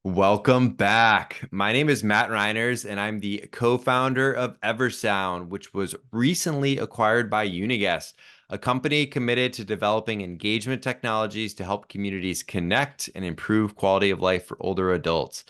Welcome back. My name is Matt Reiners, and I'm the co-founder of Eversound, which was recently acquired by Uniguest, a company committed to developing engagement technologies to help communities connect and improve quality of life for older adults.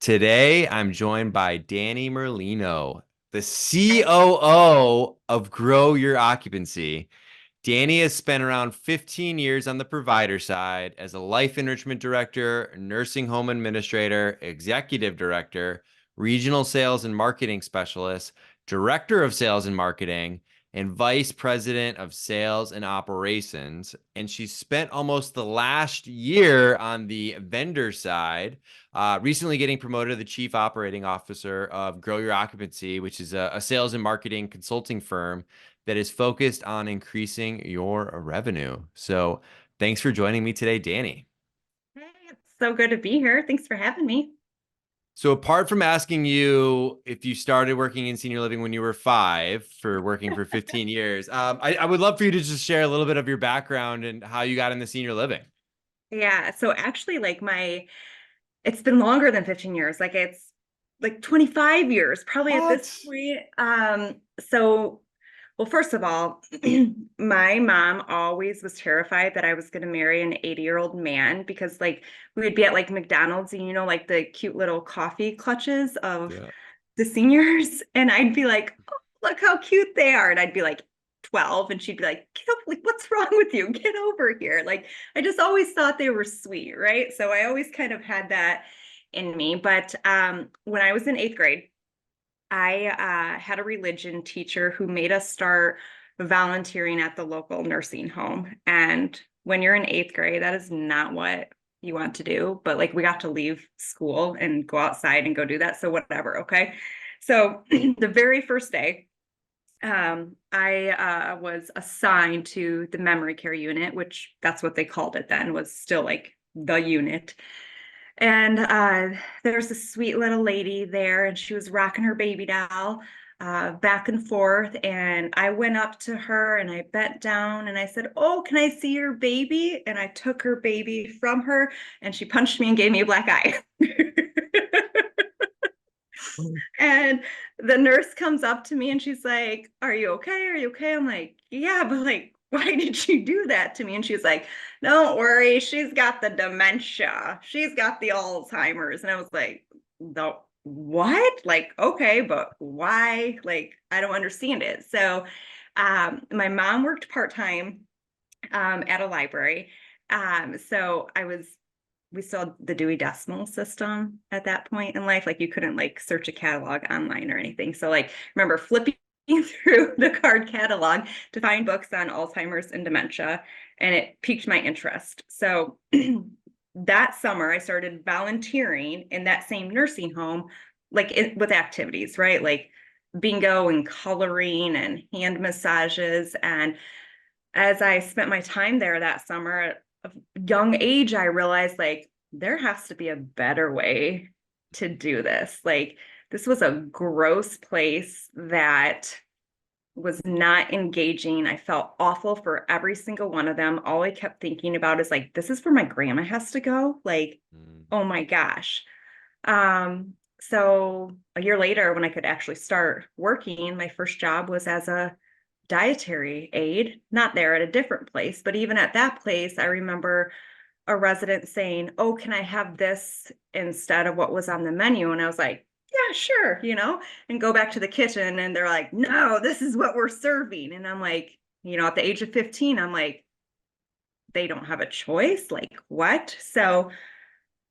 Today, I'm joined by Dani Merlino, the COO of Grow Your Occupancy. Dani has spent around 15 years on the provider side as a life enrichment director, nursing home administrator, executive director, regional sales and marketing specialist, director of sales and marketing, and vice president of sales and operations. And she spent almost the last year on the vendor side, recently getting promoted to the chief operating officer of Grow Your Occupancy, which is a sales and marketing consulting firm that is focused on increasing your revenue. So thanks for joining me today, Dani. Hey, it's so good to be here. Thanks for having me. So apart from asking you if you started working in senior living when you were 5 for working for 15 years, I would love for you to just share a little bit of your background and how you got into senior living. Yeah, so actually it's been longer than 15 years. It's like 25 years probably at this What? point. So well, first of all, my mom always was terrified that I was going to marry an 80-year-old man because we would be at like McDonald's and like the cute little coffee clutches of Yeah. the seniors and I'd be like, "Oh, look how cute they are." And I'd be like 12 and she'd be like, "Get up, like what's wrong with you? Get over here." Like I just always thought they were sweet, right? So I always kind of had that in me. But when I was in 8th grade, I had a religion teacher who made us start volunteering at the local nursing home. And when you're in 8th grade, that is not what you want to do. But like we got to leave school and go outside and go do that. So whatever. Okay. So the very first day, I was assigned to the memory care unit, which that's what they called it then, was still like the unit. And there's a sweet little lady there, and she was rocking her baby doll back and forth. And I went up to her and I bent down and I said, "Oh, can I see your baby?" And I took her baby from her, and she punched me and gave me a black eye. And the nurse comes up to me and she's like, "Are you okay? Are you okay?" I'm like, "Yeah, but like, why did she do that to me?" And she's like, "Don't worry, she's got the dementia. She's got the Alzheimer's." And I was like, "The what? Like, okay, but why? Like, I don't understand it." So, my mom worked part-time at a library. So we still had the Dewey Decimal System at that point in life. Like you couldn't like search a catalog online or anything. So like remember flipping through the card catalog to find books on Alzheimer's and dementia, and it piqued my interest. So that summer I started volunteering in that same nursing home, with activities, right? Like bingo and coloring and hand massages. And as I spent my time there that summer at a young age, I realized like there has to be a better way to do this. Like this was a gross place that was not engaging. I felt awful for every single one of them. All I kept thinking about is like, this is where my grandma has to go. Like, Mm. oh my gosh. So a year later, when I could actually start working, my first job was as a dietary aid, not there, at a different place. But even at that place, I remember a resident saying, "Oh, can I have this instead of what was on the menu?" And I was like, "Yeah, sure," and go back to the kitchen. And they're like, "No, this is what we're serving." And I'm like, at the age of 15, I'm like, they don't have a choice. Like, what? So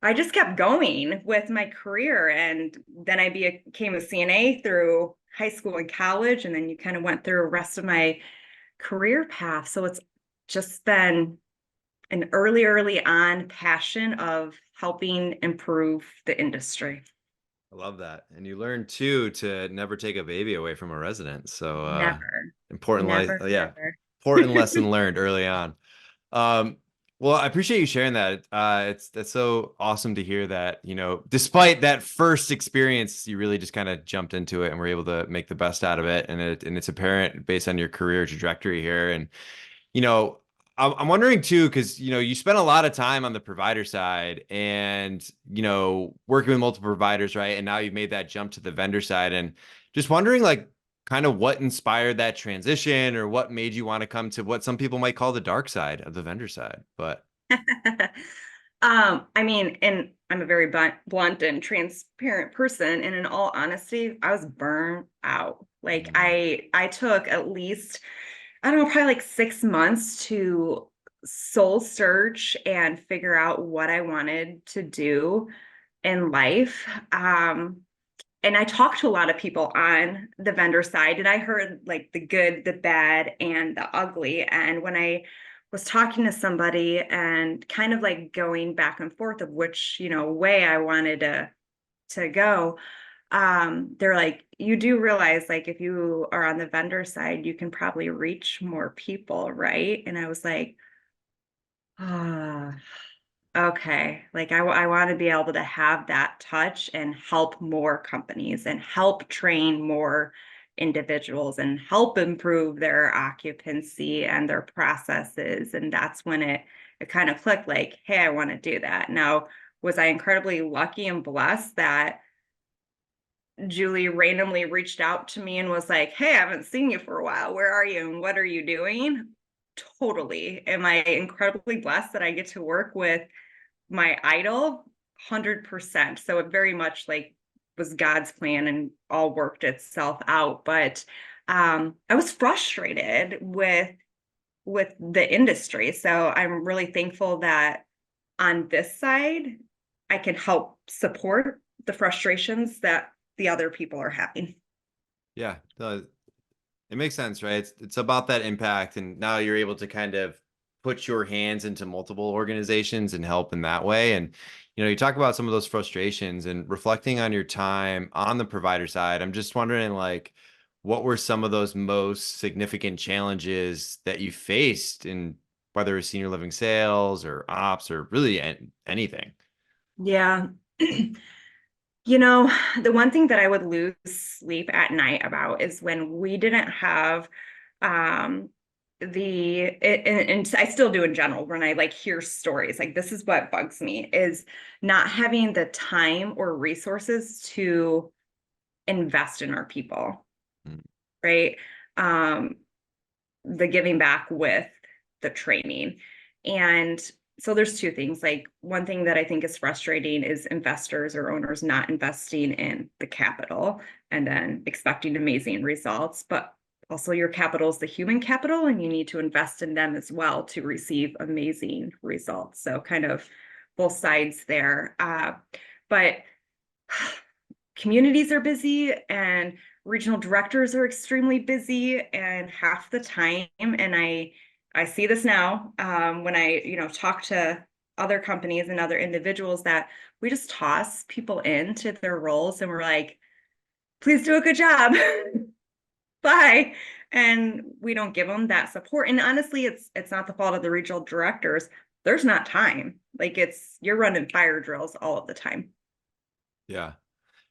I just kept going with my career. And then I became a CNA through high school and college. And then you kind of went through the rest of my career path. So it's just been an early on passion of helping improve the industry. I love that. And you learn too to never take a baby away from a resident. So Never, important life, never, yeah, never. important lesson learned early on. Um, well, I appreciate you sharing that. That's so awesome to hear that, despite that first experience, you really just kind of jumped into it and were able to make the best out of it. And it's apparent based on your career trajectory here. And, you know, I'm wondering too, because you spent a lot of time on the provider side and working with multiple providers, right? And now you've made that jump to the vendor side, and just wondering like kind of what inspired that transition or what made you want to come to what some people might call the dark side of the vendor side. But I mean, and I'm a very blunt and transparent person, and in all honesty, I was burnt out. Like mm, I took at least, I don't know, probably like 6 months to soul search and figure out what I wanted to do in life. And I talked to a lot of people on the vendor side, and I heard like the good, the bad, and the ugly. And when I was talking to somebody and kind of like going back and forth of which, way I wanted to go, they're like, you do realize like if you are on the vendor side, you can probably reach more people, right? And I was like, ah, okay, like I want to be able to have that touch and help more companies and help train more individuals and help improve their occupancy and their processes. And that's when it kind of clicked like, hey, I want to do that. Now, was I incredibly lucky and blessed that Julie randomly reached out to me and was like, hey, I haven't seen you for a while. Where are you and what are you doing? Totally. Am I incredibly blessed that I get to work with my idol? 100%. So it very much like was God's plan and all worked itself out. But I was frustrated with the industry. So I'm really thankful that on this side, I can help support the frustrations that the other people are having. yeah, no, it makes sense, right? It's about that impact, and now you're able to kind of put your hands into multiple organizations and help in that way. And you talk about some of those frustrations and reflecting on your time on the provider side. I'm just wondering, like, what were some of those most significant challenges that you faced in whether it's senior living sales or ops or really anything? Yeah. You know, the one thing that I would lose sleep at night about is when we didn't have um and I still do in general when I like hear stories like this is what bugs me is not having the time or resources to invest in our people, Mm, right? Um, the giving back with the training. And so there's two things. Like one thing that I think is frustrating is investors or owners not investing in the capital and then expecting amazing results. But also your capital is the human capital and you need to invest in them as well to receive amazing results. So kind of both sides there. But communities are busy and regional directors are extremely busy and half the time, and I see this now when I talk to other companies and other individuals, that we just toss people into their roles and we're like, please do a good job. Bye. And we don't give them that support, and honestly it's not the fault of the regional directors. There's not time. Like it's you're running fire drills all of the time. yeah.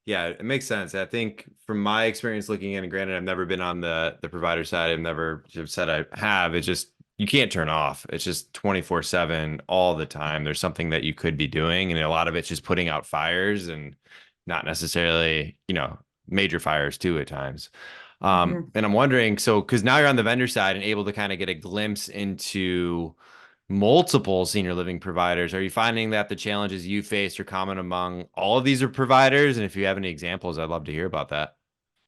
Yeah, it makes sense. I think from my experience looking in, and granted, I've never been on the provider side. I've never said I have. It's just you can't turn off. It's just 24/7 all the time. There's something that you could be doing, and a lot of it's just putting out fires and not necessarily, major fires too at times. Mhm. And I'm wondering, so because now you're on the vendor side and able to kind of get a glimpse into multiple senior living providers. Are you finding that the challenges you face are common among all of these are providers? And if you have any examples, I'd love to hear about that.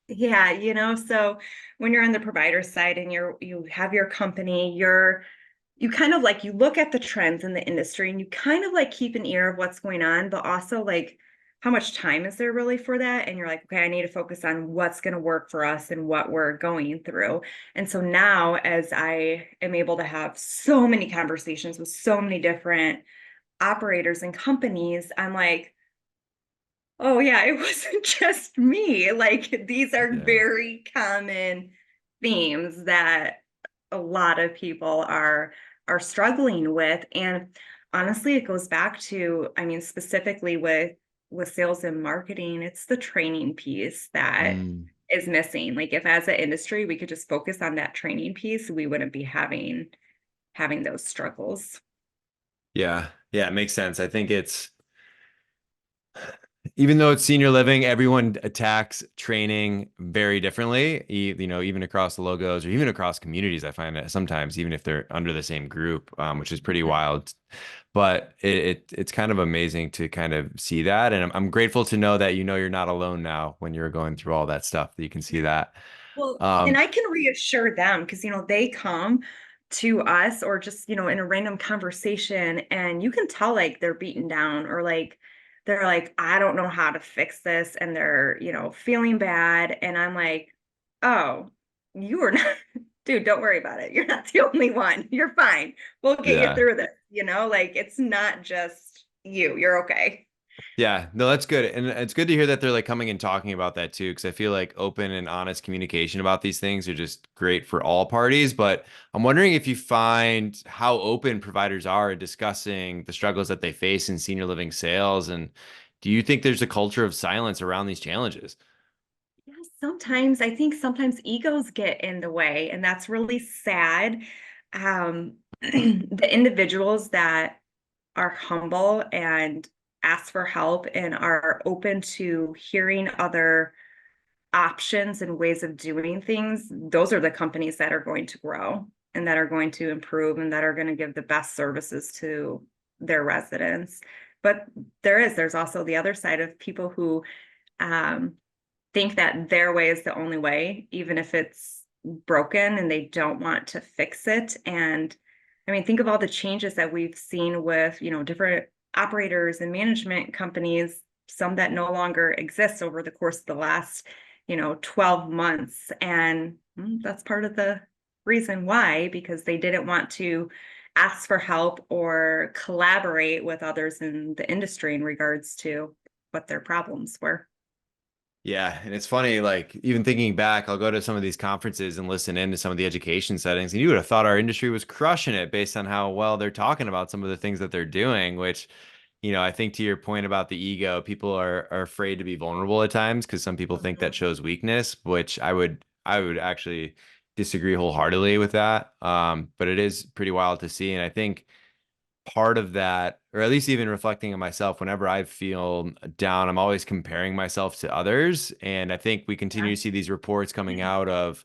Yeah, so when you're on the provider side and you have your company, you kind of like you look at the trends in the industry and you kind of like keep an ear of what's going on, but also like how much time is there really for that? And you're like, okay, I need to focus on what's going to work for us and what we're going through. And so now, as I am able to have so many conversations with so many different operators and companies, I'm like, oh yeah, it wasn't just me. Like these are Yeah. very common themes that a lot of people are struggling with. And honestly, it goes back to, I mean, specifically with sales and marketing, it's the training piece that Mm, is missing. Like if as an industry we could just focus on that training piece, we wouldn't be having having those struggles. Yeah. Yeah, it makes sense. I think it's even though it's senior living, everyone attacks training very differently, even across the logos or even across communities. I find that sometimes, even if they're under the same group, which is pretty wild. But it's kind of amazing to kind of see that. And I'm grateful to know that you're not alone now when you're going through all that stuff, that you can see that. Well, and Um, I can reassure them because, they come to us or just, in a random conversation and you can tell like they're beaten down or like they're like, I don't know how to fix this. And they're, feeling bad. And I'm like, oh, you are not, dude, don't worry about it. You're not the only one. You're fine. We'll get you yeah. through this, like it's not just you. You're okay. Yeah, no, that's good. And it's good to hear that they're like coming and talking about that too, because I feel like open and honest communication about these things are just great for all parties. But I'm wondering if you find how open providers are discussing the struggles that they face in senior living sales. And do you think there's a culture of silence around these challenges? Yeah, sometimes I think sometimes egos get in the way, and that's really sad. The individuals that are humble and ask for help and are open to hearing other options and ways of doing things, those are the companies that are going to grow and that are going to improve and that are going to give the best services to their residents. But there's also the other side of people who um, think that their way is the only way, even if it's broken and they don't want to fix it. And I mean, think of all the changes that we've seen with, different operators and management companies, some that no longer exist over the course of the last, 12 months. And that's part of the reason why, because they didn't want to ask for help or collaborate with others in the industry in regards to what their problems were. Yeah, and it's funny, like even thinking back, I'll go to some of these conferences and listen in to some of the education settings, and you would have thought our industry was crushing it based on how well they're talking about some of the things that they're doing, which, I think to your point about the ego, people are afraid to be vulnerable at times because some people think that Mhm. shows weakness, which I would actually disagree wholeheartedly with that. But it is pretty wild to see, and I think part of that, or at least even reflecting on myself, whenever I feel down, I'm always comparing myself to others. And I think we Yeah. continue to see these reports coming out of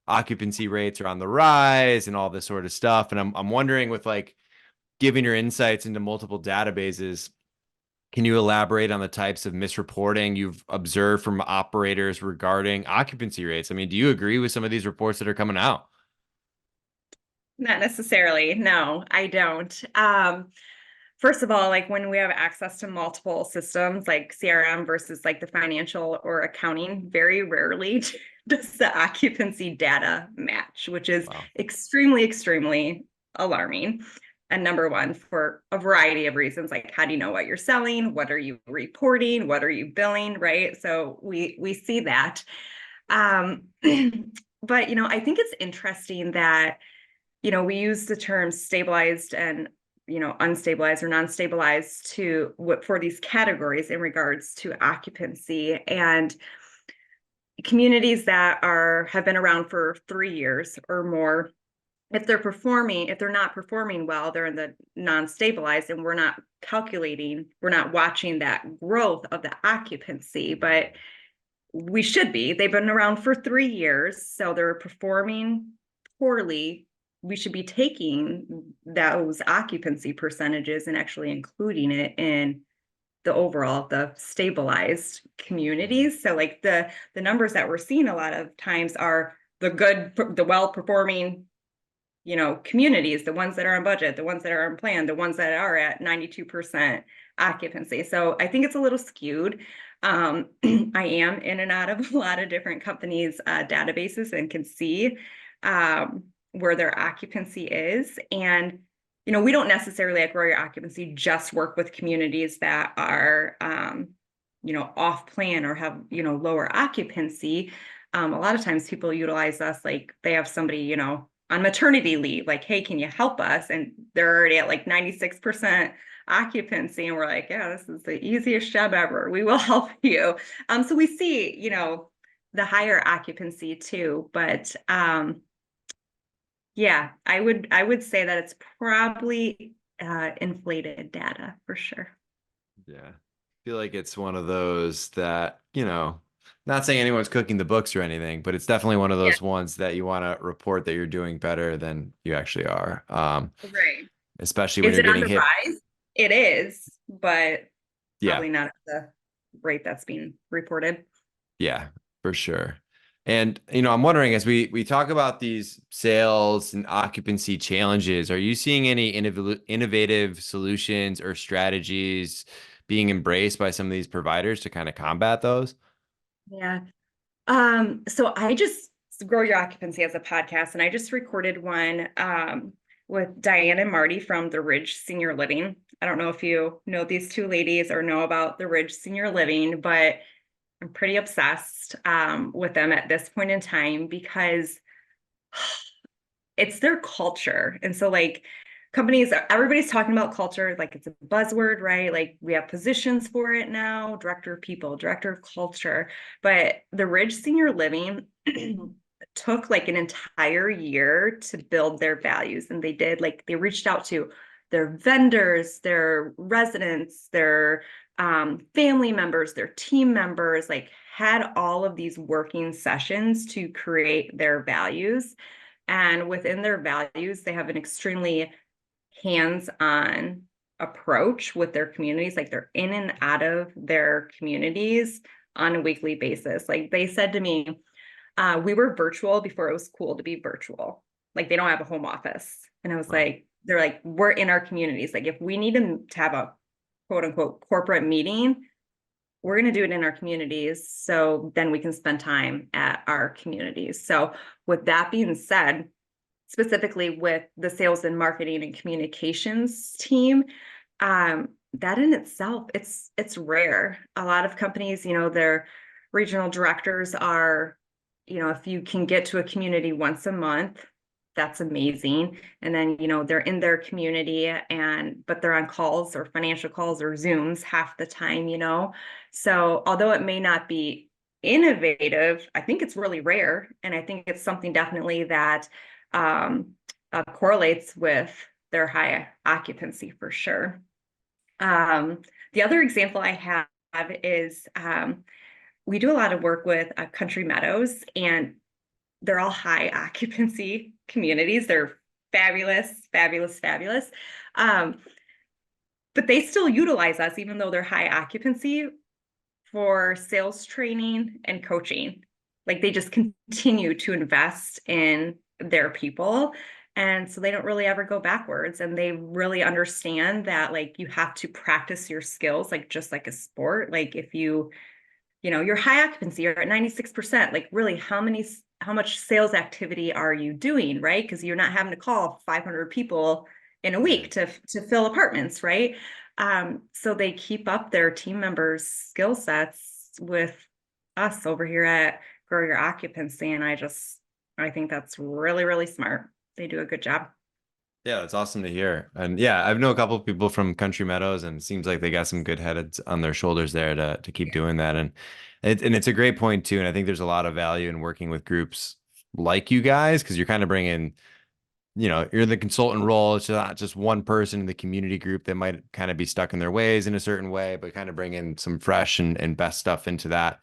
occupancy rates are on the rise and all this sort of stuff. And I'm wondering, with like giving your insights into multiple databases, can you elaborate on the types of misreporting you've observed from operators regarding occupancy rates? I mean, do you agree with some of these reports that are coming out? Not necessarily. No, I don't. First of all, like when we have access to multiple systems like CRM versus like the financial or accounting, very rarely does the occupancy data match, which is Wow. extremely, extremely alarming. And number one, for a variety of reasons, like how do you know what you're selling? What are you reporting? What are you billing? Right. So we see that. Um, but I think it's interesting that we use the terms stabilized and unstabilized or non-stabilized to for these categories in regards to occupancy. And communities that have been around for 3 years or more, if they're not performing well, they're in the non-stabilized, and we're not watching that growth of the occupancy, but we should be. They've been around for 3 years, so they're performing poorly. We should be taking those occupancy percentages and actually including it in the stabilized communities. So like the numbers that we're seeing a lot of times are the well performing communities, the ones that are on budget, the ones that are on plan, the ones that are at 92% occupancy. So I think it's a little skewed. I am in and out of a lot of different companies' databases and can see where their occupancy is. And, we don't necessarily at Grow Your Occupancy just work with communities that are, off plan or have, lower occupancy. A lot of times people utilize us like they have somebody, on maternity leave, like, hey, can you help us? And they're already at like 96% occupancy. And we're like, yeah, this is the easiest job ever. We will help you. So we see, the higher occupancy too, but Yeah, I would say that it's probably inflated data for sure. Yeah. I feel like it's one of those that, not saying anyone's cooking the books or anything, but it's definitely one of Yeah, those ones that you want to report that you're doing better than you actually are. right. Especially when Is you're it on getting the hit. rise? It is, but Yeah. probably not at the rate that's being reported. Yeah, for sure. And I'm wondering as we talk about these sales and occupancy challenges, are you seeing any innovative solutions or strategies being embraced by some of these providers to kind of combat those? Yeah. So I just Grow Your Occupancy as a podcast, and I just recorded one with Diane and Marty from the Ridge Senior Living. I don't know if you know these two ladies or know about the Ridge Senior Living, but I'm pretty obsessed with them at this point in time because it's their culture. And so like companies, everybody's talking about culture, like it's a buzzword, right? Like we have positions for it now, director of people, director of culture. But the Ridge Senior Living took like an entire year to build their values. And they did like they reached out to their vendors, their residents, their family members, their team members, like had all of these working sessions to create their values. And within their values, they have an extremely hands-on approach with their communities. Like they're in and out of their communities on a weekly basis. Like they said to me, we were virtual before it was cool to be virtual. Like they don't have a home office. And I was Wow. like, they're like, we're in our communities. Like if we need to have a quote unquote corporate meeting, we're going to do it in our communities. So then we can spend time at our communities. So with that being said, specifically with the sales and marketing and communications team, that in itself, it's rare. A lot of companies, their regional directors are, if you can get to a community once a month, that's amazing. And then, they're in their community but they're on calls or financial calls or Zooms half the time. So although it may not be innovative, I think it's really rare. And I think it's something definitely that um, correlates with their high occupancy for sure. Um, the other example I have is we do a lot of work with Country Meadows, and they're all high occupancy communities. They're fabulous, fabulous, fabulous. Um, but they still utilize us, even though they're high occupancy, for sales training and coaching. Like they just continue to invest in their people. And so they don't really ever go backwards. And they really understand that like you have to practice your skills, like just like a sport. Like if you're high occupancy, you're at 96%, like really how much sales activity are you doing, right? Because you're not having to call 500 people in a Yeah. week to fill apartments, right? So they keep up their team members' skill sets with us over here at Grow Your Occupancy. And I think that's really, really smart. They do a good job. Yeah, that's awesome to hear. And yeah, I've known a couple of people from Country Meadows, and it seems like they got some good heads on their shoulders there to keep doing that. And it's a great point too. And I think there's a lot of value in working with groups like you guys because you're kind of bringing, you're in the consultant role. It's not just one person in the community group that might kind of be stuck in their ways in a certain way, but kind of bring in some fresh and best stuff into that.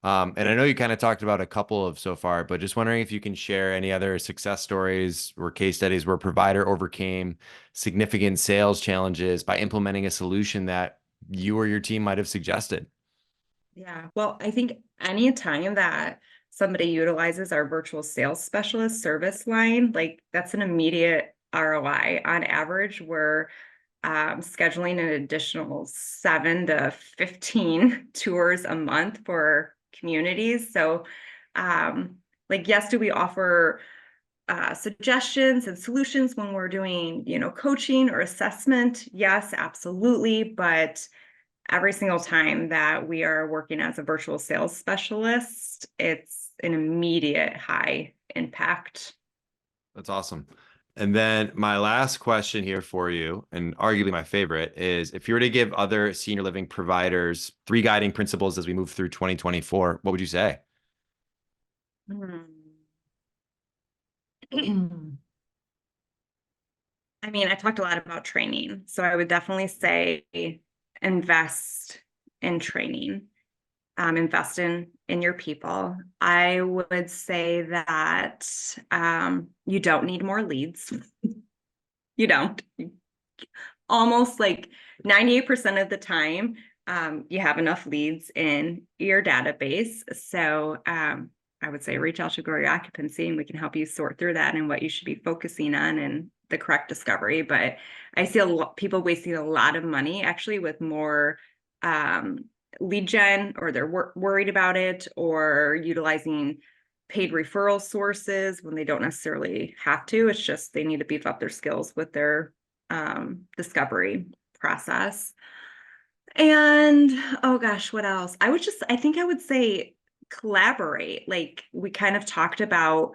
And I know you kind of talked about a couple of so far, but just wondering if you can share any other success stories or case studies where a provider overcame significant sales challenges by implementing a solution that you or your team might have suggested. Yeah. Well, I think anytime that somebody utilizes our virtual sales specialist service line, like that's an immediate ROI. On average, we're scheduling an additional 7 to 15 tours a month for communities. So, like, yes, do we offer suggestions and solutions when we're doing, coaching or assessment? Yes, absolutely. But every single time that we are working as a virtual sales specialist, it's an immediate high impact. That's awesome. And then my last question here for you, and arguably my favorite, is if you were to give other senior living providers three guiding principles as we move through 2024, what would you say? Hmm. I mean, I talked a lot about training, so I would definitely say invest in training, invest in your people. I would say that you don't need more leads. You don't. Almost like 98% of the time, you have enough leads in your database. So I would say reach out to Grow Your Occupancy, and we can help you sort through that and what you should be focusing on and the correct discovery. But I see a lot people wasting a lot of money actually with more lead gen, or they're worried about it, or utilizing paid referral sources when they don't necessarily have to. It's just they need to beef up their skills with their discovery process. And oh gosh, what else? I think I would say collaborate. Like we kind of talked about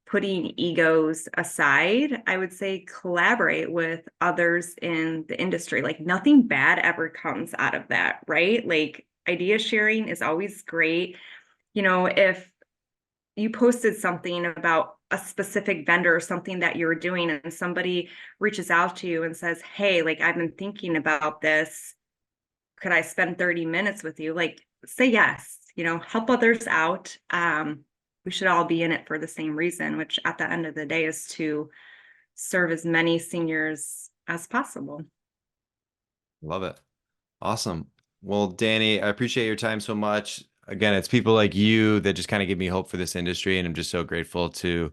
putting egos aside. I would say collaborate with others in the industry. Like nothing bad ever comes out of that, right? Like idea sharing is always great. You know, if you posted something about a specific vendor or something that you're doing, and somebody reaches out to you and says, hey, like I've been thinking about this, could I spend 30 minutes with you? Like say yes, you know, help others out. We should all be in it for the same reason, which at the end of the day is to serve as many seniors as possible. Love it. Awesome. Well, Dani, I appreciate your time so much. Again, it's people like you that just kind of give me hope for this industry, and I'm just so grateful to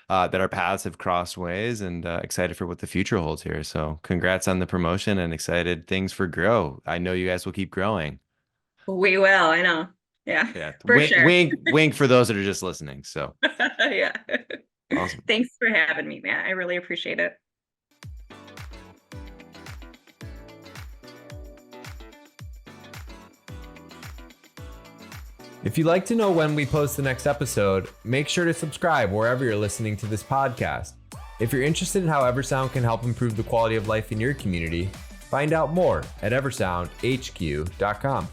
that our paths have crossed ways, and excited for what the future holds here. So, congrats on the promotion, and excited things for Grow. I know you guys will keep growing. We will, I know. Yeah, Yeah, for wink, sure. wink, wink for those that are just listening. So Yeah. awesome. Thanks for having me, Matt. I really appreciate it. If you'd like to know when we post the next episode, make sure to subscribe wherever you're listening to this podcast. If you're interested in how Eversound can help improve the quality of life in your community, find out more at eversoundhq.com.